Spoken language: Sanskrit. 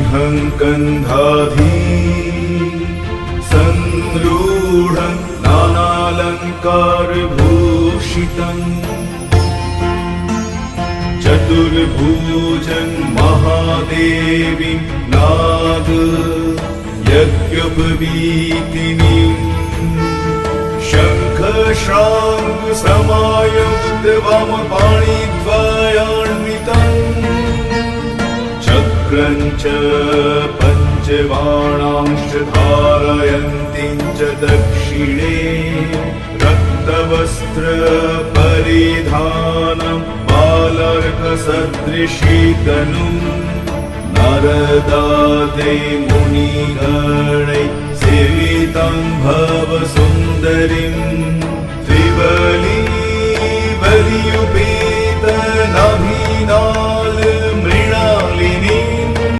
सिंहं कन्धाधी संरूढं नानालङ्कारभूषितम् चतुर्भुजं महादेवीं नाद यज्ञोपवीतिनीम् शङ्खश्राङ्ग समायुक्त वामपाणिद्वयान्वितम् चक्रं च पञ्चबाणांश्च धारयन्तीं च दक्षिणे रक्तवस्त्रपरिधानं बालर्कसदृशीतनुम् नरदादै मुनिगणैः सेवितं भवसुन्दरीं त्रिबली बलियुपेतनाभिना